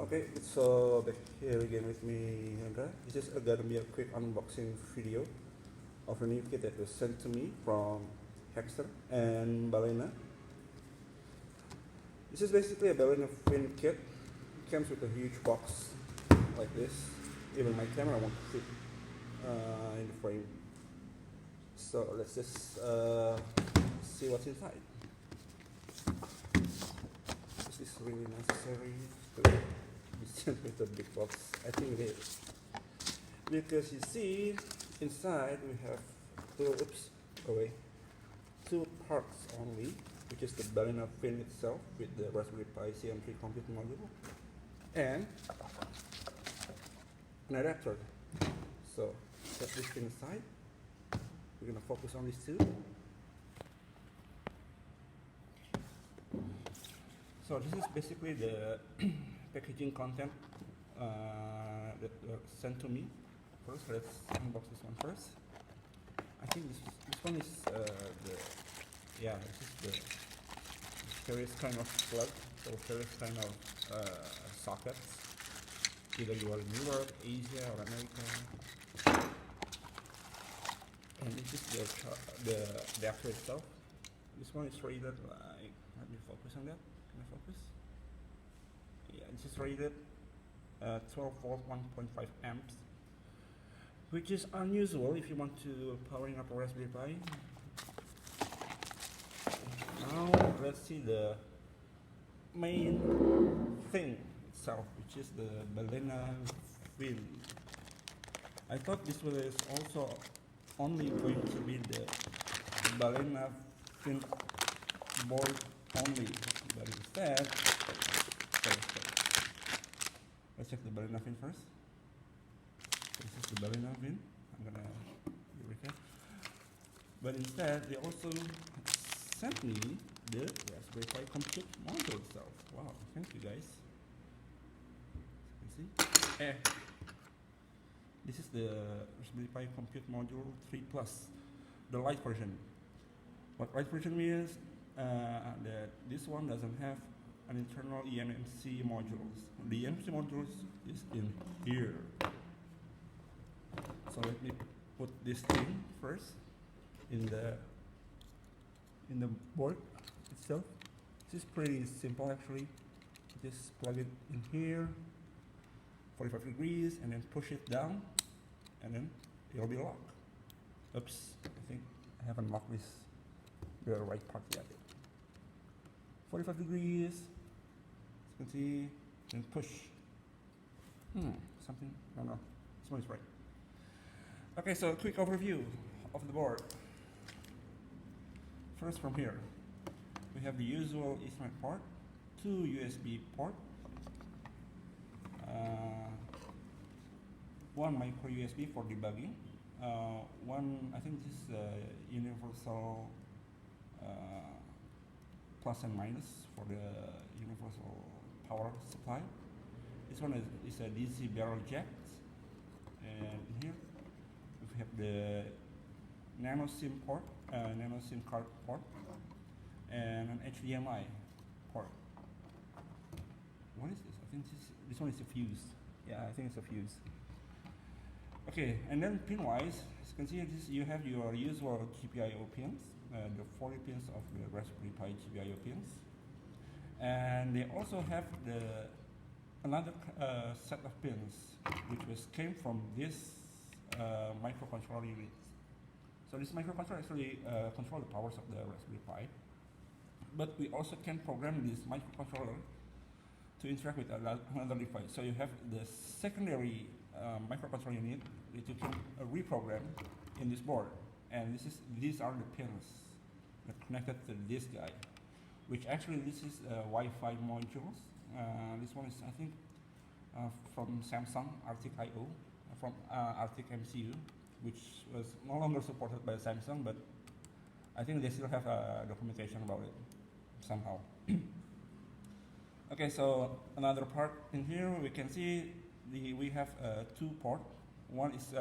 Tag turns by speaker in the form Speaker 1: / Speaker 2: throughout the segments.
Speaker 1: Okay, so back here again with me, Hendra. This is gonna be a quick unboxing video of a new kit that was sent to me from Hexter and Balena. This is basically a Balenafin kit. It comes with a huge box like this. Even my camera won't fit in the frame. So let's just see what's inside. Is this really necessary to be sent with a big box? I think it is. Because you see, inside we have two parts only, which is the Balenafin itself with the Raspberry Pi CM3 compute module and an adapter. So set this thing aside. We're gonna focus on these two. So this is basically the packaging content that were sent to me. First, let's unbox this one first. I think this one is this is the various kind of plug, so various kind of sockets. Either you are in Europe, Asia, or America. And this is the adapter itself. This one is rated like, let me focus on that. Can I focus? Yeah, this is rated 12 volt 1.5 amps, which is unusual if you want to powering up a Raspberry Pi. Now let's see the main thing itself, which is the Balenafin. I thought this was also only going to be the Balenafin board only, but instead, let's check the Balenafin first. This is the Balenafin. I'm gonna be recap. But instead, they also sent me the Raspberry Pi compute module itself. Wow, thank you guys. You can see. This is the Raspberry Pi compute module 3 Plus, the light version. What light version means that this one doesn't have an internal eMMC modules. The eMMC modules is in here. So let me put this thing first in the board itself. This is pretty simple actually. Just plug it in here, 45 degrees, and then push it down, and then it'll be locked. Oops, I think I haven't locked the right part yet. 45 degrees, as you can see, and push. Something, no, this one is right. Okay, so a quick overview of the board. First from here, we have the usual Ethernet port, two USB port, one micro USB for debugging, one, I think this is universal plus and minus for the universal power supply. This one is a DC barrel jack, and here we have the nano SIM port, nano SIM card port, and an HDMI port. What is this? I think this one is a fuse. Yeah, I think it's a fuse. Okay, and then pin-wise, as you can see, you have your usual GPIO pins, the 40 pins of the Raspberry Pi GPIO pins, and they also have another set of pins, which came from this microcontroller unit. So this microcontroller actually controls the powers of the Raspberry Pi, but we also can program this microcontroller to interact with another device. So you have the secondary microcontroller unit that you can reprogram in this board, and these are the pins that connected to this guy, which actually this is Wi-Fi modules. This one is, I think, from Samsung Arctic IO, from Arctic MCU, which was no longer supported by Samsung, but I think they still have documentation about it somehow. Okay, so another part in here, we can see we have two ports. One is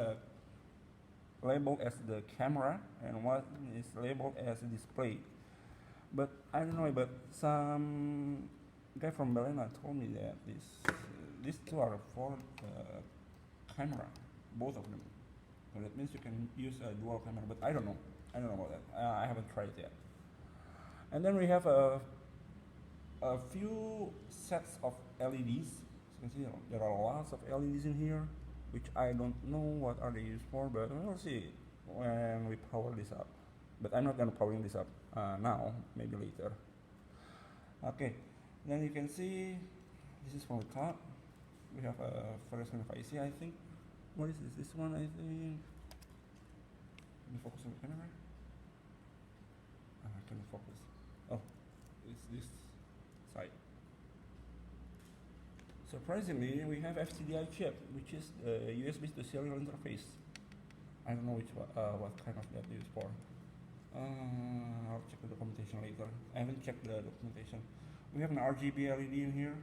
Speaker 1: labeled as the camera, and one is labeled as a display. But I don't know, but some guy from Balena told me that these two are for camera, both of them. So that means you can use a dual camera, but I don't know. I don't know about that. I haven't tried it yet. And then we have a few sets of LEDs. So you can see there are lots of LEDs in here, which I don't know what are they used for, but we'll see when we power this up. But I'm not gonna power this up now, maybe later. Okay, then you can see this is from the top. We have a first kind of IC, I think. What is this? This one, I think. Can you focus on the camera? Can you focus? Oh, it's this side. Surprisingly, we have FTDI chip, which is USB to serial interface. I don't know what kind of that is for. I'll check the documentation later. I haven't checked the documentation. We have an RGB LED in here,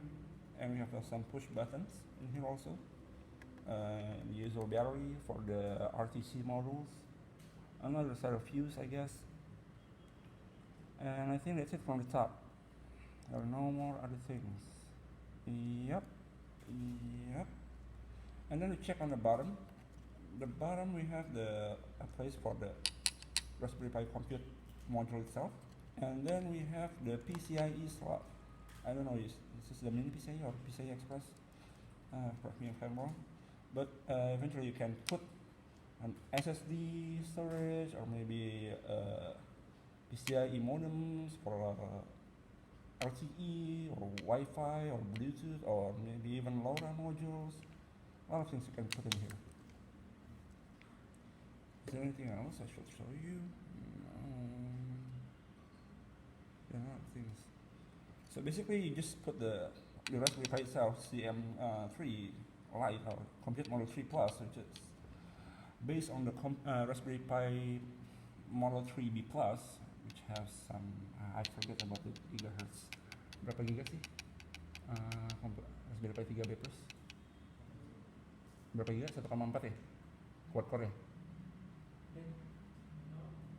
Speaker 1: and we have some push buttons in here also. User battery for the RTC modules. Another set of fuse, I guess. And I think that's it from the top. There are no more other things. Yep. And then we check on the bottom. The bottom we have a place for the Raspberry Pi compute module itself. And then we have the PCIe slot. I don't know if this is the mini PCIe or PCI Express. Correct me if I'm wrong. But eventually you can put an SSD storage or maybe PCIe modems for LTE or Wi-Fi or Bluetooth or maybe even LoRa modules. A lot of things you can put in here. Is there anything else I should show you? No. Yeah, a lot of things. So basically you just put the Raspberry Pi itself, CM3 Lite or Compute Model 3 Plus, which is based on the Raspberry Pi Model 3B Plus, which has some, I forget about the gigahertz. Berapa giga sih? Raspberry Pi 3B Plus. Berapa giga? 1,4 ya? Quad core ya?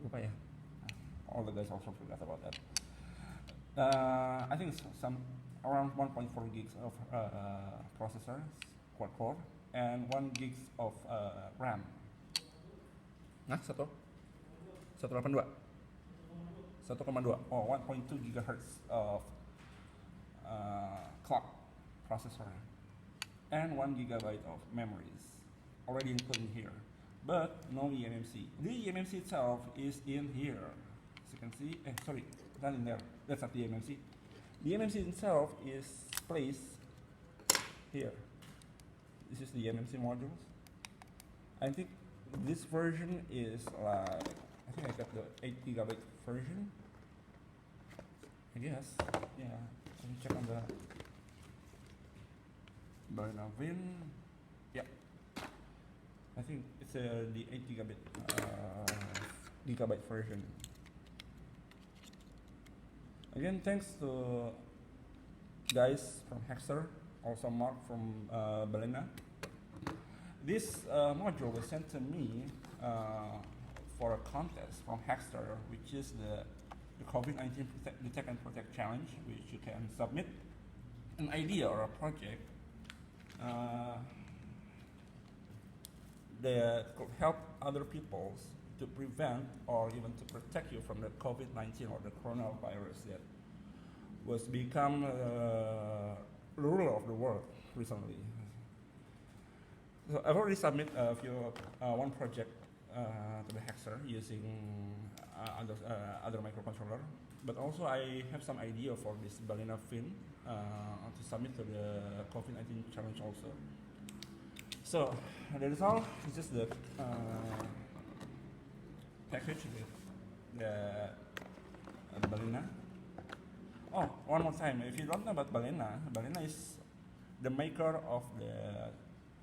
Speaker 1: Lupa ya? All the guys also forgot about that. I think it's some around 1.4 gigs of processors, quad core, and 1 gigs of RAM. Nah, 182? 1,2. Oh, 1.2 gigahertz of clock processor, and 1 gigabyte of memories already included here, but no eMMC. The eMMC itself is in here, as you can see. Sorry, not in there. That's not the eMMC. The eMMC itself is placed here. This is the eMMC modules. I think this version is like, I think I got the 8 gigabyte version. I guess, yeah. Let me check on the Balenafin. Yeah, I think it's the 8 gigabyte version. Again, thanks to guys from Hexer, also Mark from Balena. This module was sent to me for a contest from Hexer, which is the COVID-19 Detect and Protect Challenge, which you can submit an idea or a project that could help other people to prevent or even to protect you from the COVID-19 or the coronavirus that was become ruler of the world recently. So I've already submitted a few one project to the Hexer using other microcontroller, but also I have some idea for this Balenafin to submit to the COVID-19 challenge also. So that is all. It's just the package with the Balena. Oh, one more time. If you don't know about Balena, Balena is the maker of the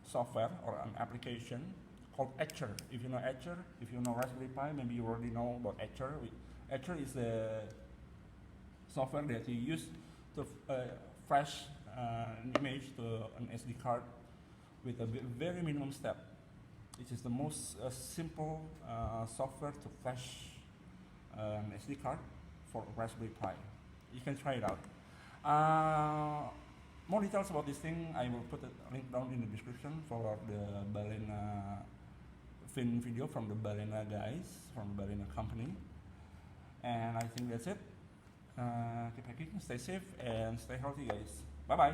Speaker 1: software or an application called Etcher. If you know Etcher, if you know Raspberry Pi, maybe you already know about Etcher. Etcher is the software that you use to flash an image to an SD card with a very minimum step. It is the most simple software to flash an SD card for Raspberry Pi. You can try it out. More more details about this thing, I will put a link down in the description for the Balenafin video from the Balena guys, from the Balena company. And I think that's it. Keep hacking, stay safe, and stay healthy, guys. Bye bye.